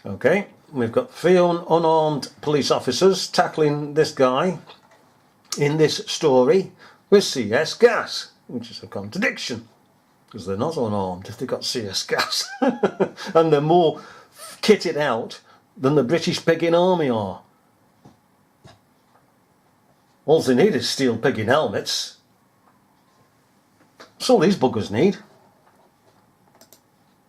Okay, we've got 3 unarmed police officers tackling this guy in this story with CS gas, which is a contradiction, because they're not unarmed if they've got CS gas. And they're more kitted out than the British pigging army are. All they need is steel pigging helmets. That's all these buggers need.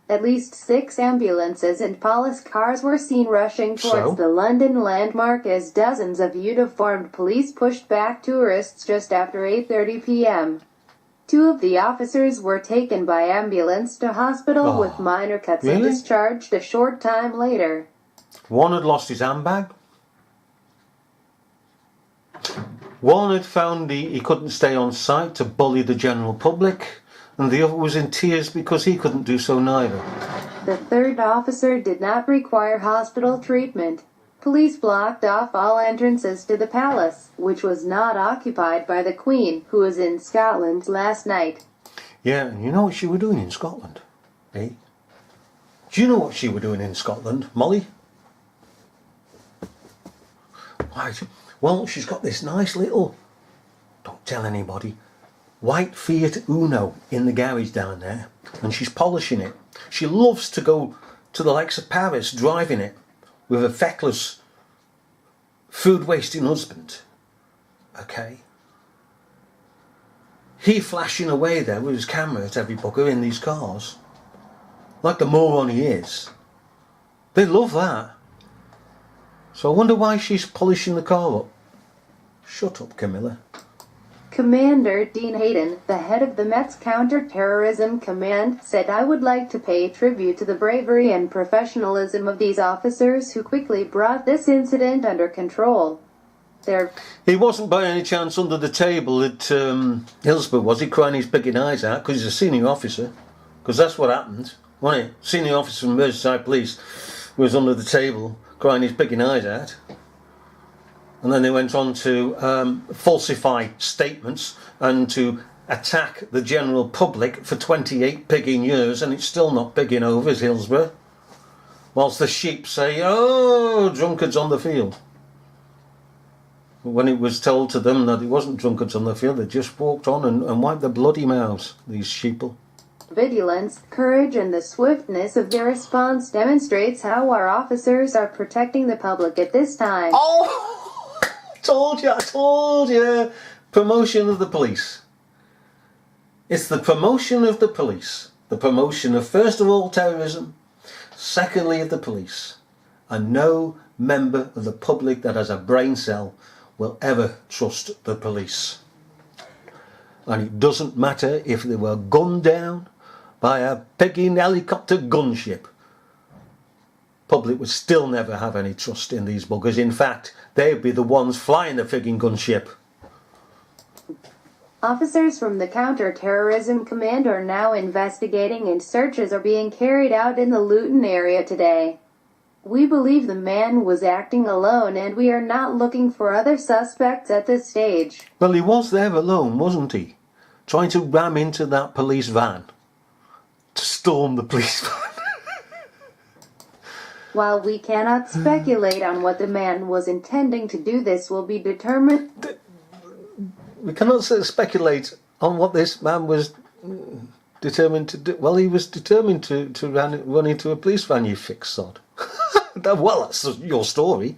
At least 6 ambulances and police cars were seen rushing towards the London landmark as dozens of uniformed police pushed back tourists just after 8:30 p.m. 2 of the officers were taken by ambulance to hospital with minor cuts and discharged a short time later. One had lost his handbag. One had found he couldn't stay on site to bully the general public. And the other was in tears because he couldn't do so neither. The 3rd officer did not require hospital treatment. Police blocked off all entrances to the palace, which was not occupied by the Queen, who was in Scotland last night. Yeah, and you know what she were doing in Scotland, eh? Do you know what she were doing in Scotland, Molly? Right, well, she's got this nice little, don't tell anybody, white Fiat Uno in the garage down there, and she's polishing it. She loves to go to the likes of Paris driving it with a feckless, food-wasting husband. Okay? He flashing away there with his camera at every bugger in these cars. Like the moron he is. They love that. So I wonder why she's polishing the car up. Shut up, Camilla. Commander Dean Hayden, the head of the Met's Counter-Terrorism Command, said, "I would like to pay tribute to the bravery and professionalism of these officers who quickly brought this incident under control." He wasn't by any chance under the table at Hillsborough, was he, crying his picking eyes out, because he's a senior officer? Because that's what happened, wasn't it? Senior officer from Merseyside Police was under the table crying his picking eyes out. And then they went on to falsify statements and to attack the general public for 28 pigging years, and it's still not pigging over at Hillsborough. Whilst the sheep say, "Oh, drunkards on the field." But when it was told to them that it wasn't drunkards on the field, they just walked on and wiped their bloody mouths, these sheeple. Vigilance, courage, and the swiftness of their response demonstrates how our officers are protecting the public at this time. Oh! I told you. Promotion of the police. It's the promotion of the police. The promotion of, first of all, terrorism, secondly, of the police. And no member of the public that has a brain cell will ever trust the police. And it doesn't matter if they were gunned down by a pigging helicopter gunship. Public would still never have any trust in these buggers. In fact, they'd be the ones flying the frigging gunship. Officers from the Counter-Terrorism Command are now investigating, and searches are being carried out in the Luton area today. We believe the man was acting alone, and we are not looking for other suspects at this stage. Well, he was there alone, wasn't he? Trying to ram into that police van. To storm the police van. While we cannot speculate on what the man was intending to do, this will be determined. We cannot speculate on what this man was determined to do. Well, he was determined to run into a police van, you fix sod. Well, that's your story.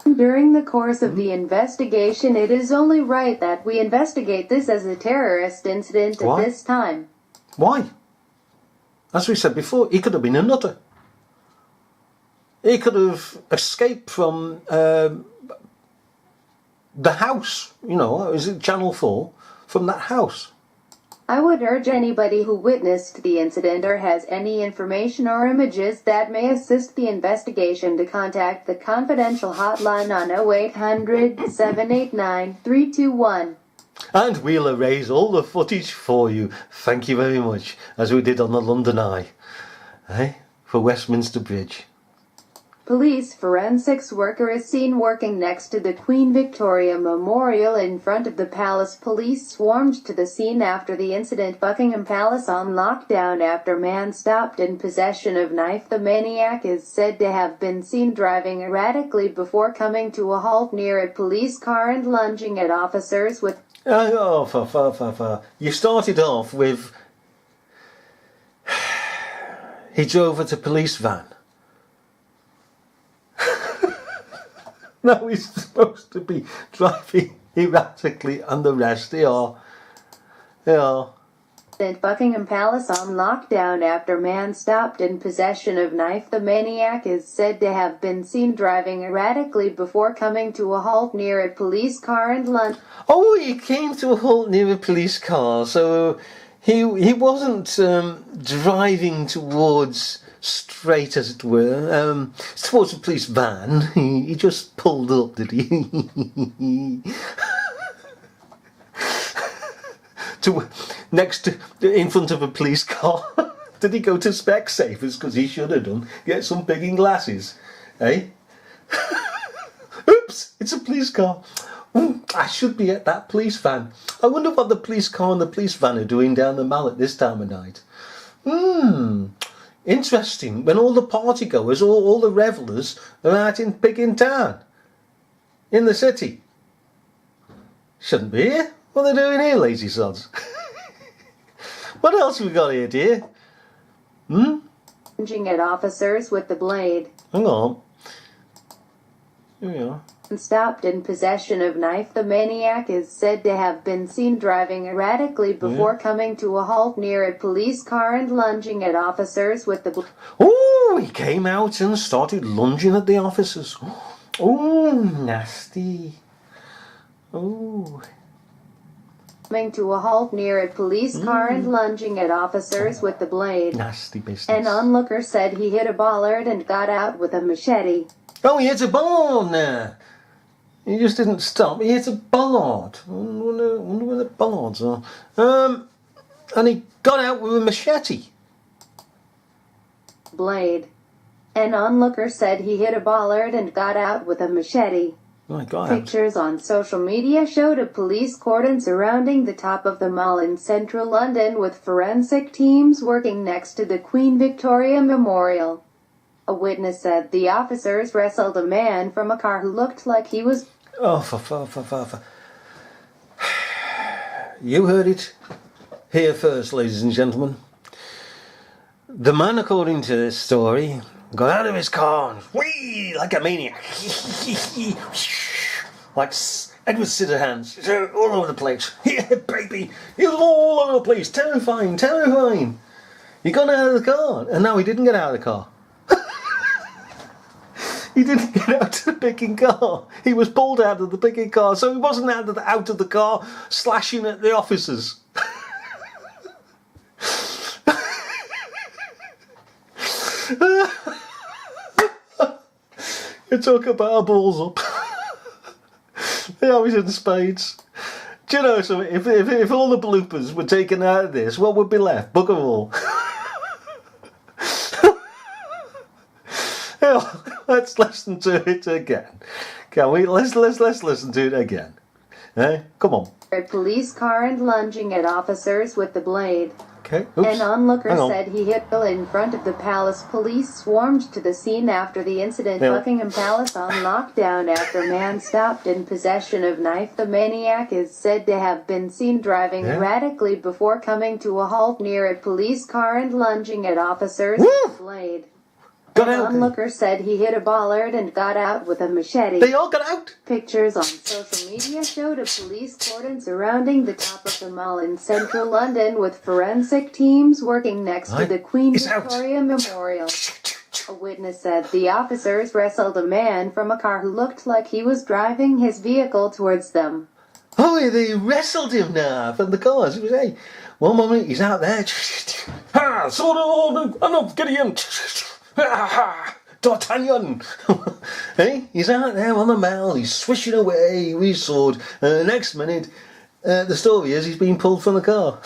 During the course of the investigation, it is only right that we investigate this as a terrorist incident at this time. Why? As we said before, he could have been a nutter. He could have escaped from the house, you know, is it Channel 4? From that house. I would urge anybody who witnessed the incident or has any information or images that may assist the investigation to contact the confidential hotline on 0800 789 321. And we'll erase all the footage for you. Thank you very much, as we did on the London Eye, for Westminster Bridge. Police forensics worker is seen working next to the Queen Victoria Memorial in front of the palace. Police swarmed to the scene after the incident. Buckingham Palace on lockdown after man stopped in possession of knife. The maniac is said to have been seen driving erratically before coming to a halt near a police car and lunging at officers with... You started off with... He drove at a police van. No, he's supposed to be driving erratically, and the rest they are. Buckingham Palace on lockdown after man stopped in possession of knife. The maniac is said to have been seen driving erratically before coming to a halt near a police car and lunged. Oh, he came to a halt near a police car, so he wasn't driving towards... straight, as it were, towards a police van. He just pulled up, did he? In front of a police car. Did he go to Specsavers? Because he should have done. Get some bigging glasses, eh? Oops, it's a police car. Ooh, I should be at that police van. I wonder what the police car and the police van are doing down the Mall at this time of night. Interesting, when all the party goers, all the revellers are out in town, in the city. Shouldn't be here. What are they doing here, lazy sods? What else have we got here, dear? Lunging at officers with the blade. Hang on. Here we are. Stopped in possession of knife. The maniac is said to have been seen driving erratically before coming to a halt near a police car and lunging at officers with the... Oh, he came out and started lunging at the officers. Oh, nasty. Oh. Coming to a halt near a police car and lunging at officers with the blade. Nasty business. An onlooker said he hit a bollard and got out with a machete. Oh, he hit a bollard there. He just didn't stop. He hit a bollard. I wonder where the bollards are. And he got out with a machete. Blade. An onlooker said he hit a bollard and got out with a machete. Oh, I got Pictures on social media showed a police cordon surrounding the top of the Mall in central London with forensic teams working next to the Queen Victoria Memorial. A witness said the officers wrestled a man from a car who looked like he was... Oh, You heard it here first, ladies and gentlemen. The man, according to this story, got out of his car and whee, like a maniac. Like Edward Scissorhands, all over the place. Yeah, baby, he was all over the place. Terrifying. He got out of the car, and now he didn't get out of the car. He didn't get out of the picking car. He was pulled out of the picking car, so he wasn't out of the car slashing at the officers. You talk about our balls up. They always in spades. Do you know something? If all the bloopers were taken out of this, what would be left? Bugger all. Let's listen to it again. Can we? Let's listen to it again. Come on. A police car and lunging at officers with the blade. Okay. Oops. An onlooker said he hit Bill in front of the palace. Police swarmed to the scene after the incident. Buckingham Palace on lockdown after man stopped in possession of knife. The maniac is said to have been seen driving erratically before coming to a halt near a police car and lunging at officers with the blade. An onlooker said he hit a bollard and got out with a machete. They all got out. Pictures on social media showed a police cordon surrounding the top of the Mall in central London with forensic teams working next to the Queen Victoria Memorial. A witness said the officers wrestled a man from a car who looked like he was driving his vehicle towards them. Oh, they wrestled him now from the cars. It was, hey, one moment he's out there. Ha! Sword enough, get him. D'Artagnan! Hey, he's out there on the Mall, he's swishing away with his sword, and the next minute, the story is he's being pulled from the car.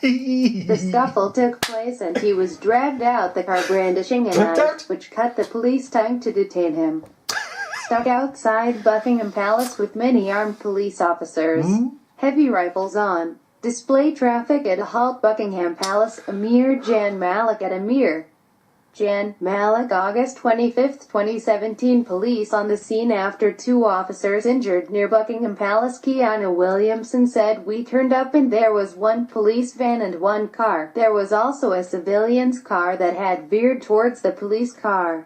The scuffle took place and he was dragged out the car brandishing a knife, which cut the police tongue to detain him. Stuck outside Buckingham Palace with many armed police officers. Heavy rifles on. Display traffic at a halt Buckingham Palace. Amir Jan Malik at Amir Jan Malik, August 25, 2017. Police on the scene after 2 officers injured near Buckingham Palace. Keanu Williamson said, "We turned up and there was 1 police van and 1 car. There was also a civilian's car that had veered towards the police car.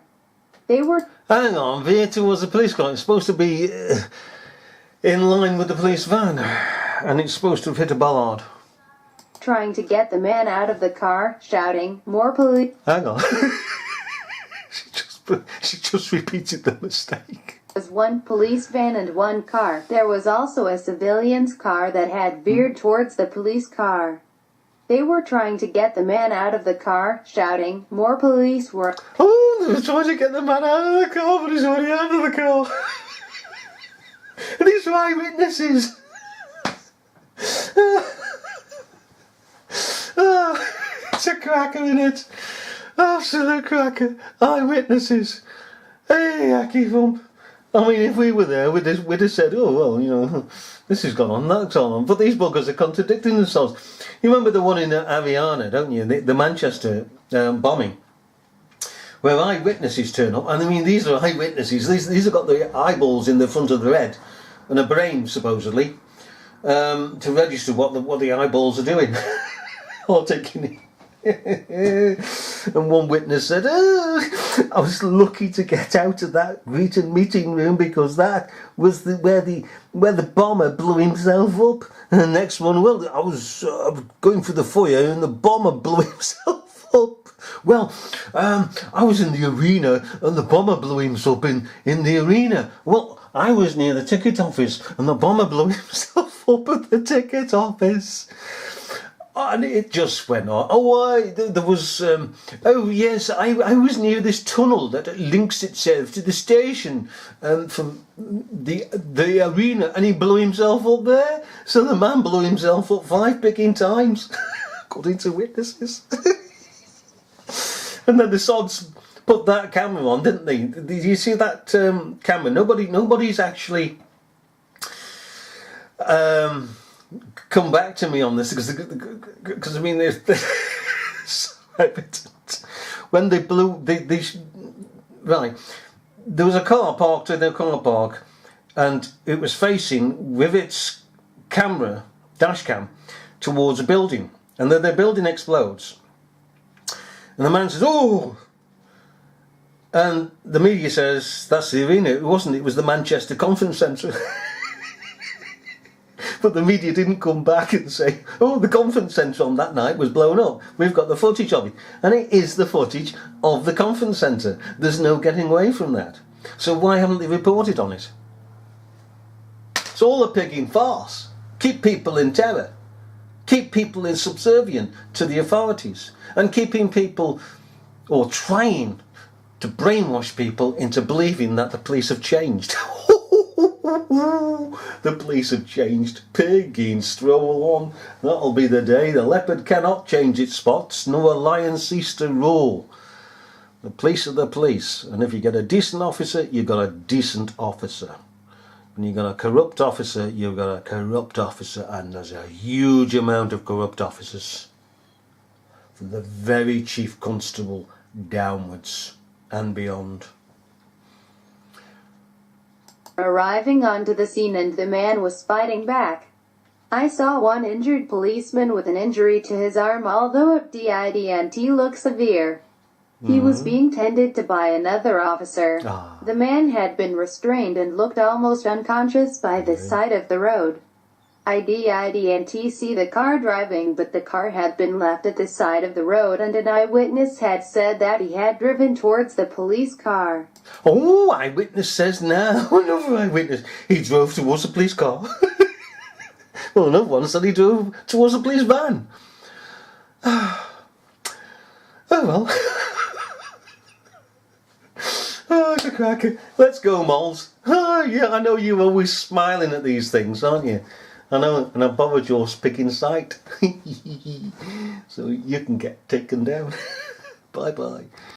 They were..." Hang on, veer towards the police car. It's supposed to be in line with the police van. And it's supposed to have hit a bollard. Trying to get the man out of the car, shouting, "More police..." Hang on. she just repeated the mistake. There was 1 police van and 1 car. There was also a civilian's car that had veered towards the police car. They were trying to get the man out of the car, shouting, "More police were..." Oh, they were trying to get the man out of the car, but he's already out of the car. And these are eyewitnesses. Oh, it's a cracker, isn't it? Absolute cracker. Eyewitnesses. Hey, Hacky Thump. I mean, if we were there, we'd have said, "Oh, well, you know, this has gone on, that's gone on." But these buggers are contradicting themselves. You remember the one in Aviana, don't you? The Manchester bombing, where eyewitnesses turn up. And I mean, these are eyewitnesses. These have got the eyeballs in the front of their head and a brain, supposedly, to register what the eyeballs are doing. Or taking it. And one witness said, "I was lucky to get out of that Greeting meeting room because that was where the bomber blew himself up." And the next one, "Well, I was going for the foyer and the bomber blew himself up." "Well, I was in the arena and the bomber blew himself up in the arena." "Well, I was near the ticket office and the bomber blew himself up at the ticket office." And it just went on. There was... oh, yes, I was near this tunnel that links itself to the station from the arena, and he blew himself up there. So the man blew himself up 5 picking times, according to witnesses. And then the sods put that camera on, didn't they? Did you see that camera? Nobody's actually... come back to me on this because I mean they're so evident. When they blew right, there was a car parked in a car park and it was facing with its camera dash cam towards a building, and then the building explodes and the man says, "Oh," and the media says that's the arena. It wasn't, it was the Manchester Conference Centre. But the media didn't come back and say, "Oh, the conference centre on that night was blown up. We've got the footage of it." And it is the footage of the conference centre. There's no getting away from that. So why haven't they reported on it? It's all a pigging farce. Keep people in terror. Keep people in subservient to the authorities. And keeping people, or trying to brainwash people into believing that the police have changed. The police have changed. Pigging stroll on. That'll be the day. The leopard cannot change its spots, nor a lion cease to roar. The police are the police, and if you get a decent officer, you've got a decent officer. When you've got a corrupt officer, you've got a corrupt officer, and there's a huge amount of corrupt officers. From the very chief constable downwards and beyond. Arriving onto the scene, and the man was fighting back. I saw 1 injured policeman with an injury to his arm, although it didn't look severe. He was being tended to by another officer. The man had been restrained and looked almost unconscious by the side of the road. I didn't see the car driving, but the car had been left at the side of the road, and an eyewitness had said that he had driven towards the police car. Oh, eyewitness says now. Another eyewitness. He drove towards the police car. Well, another one said he drove towards the police van. Oh, well. Oh, it's a cracker. Let's go, Moles. Oh, yeah, I know you're always smiling at these things, aren't you? I know, and I borrowed your picking site. So you can get taken down. Bye bye.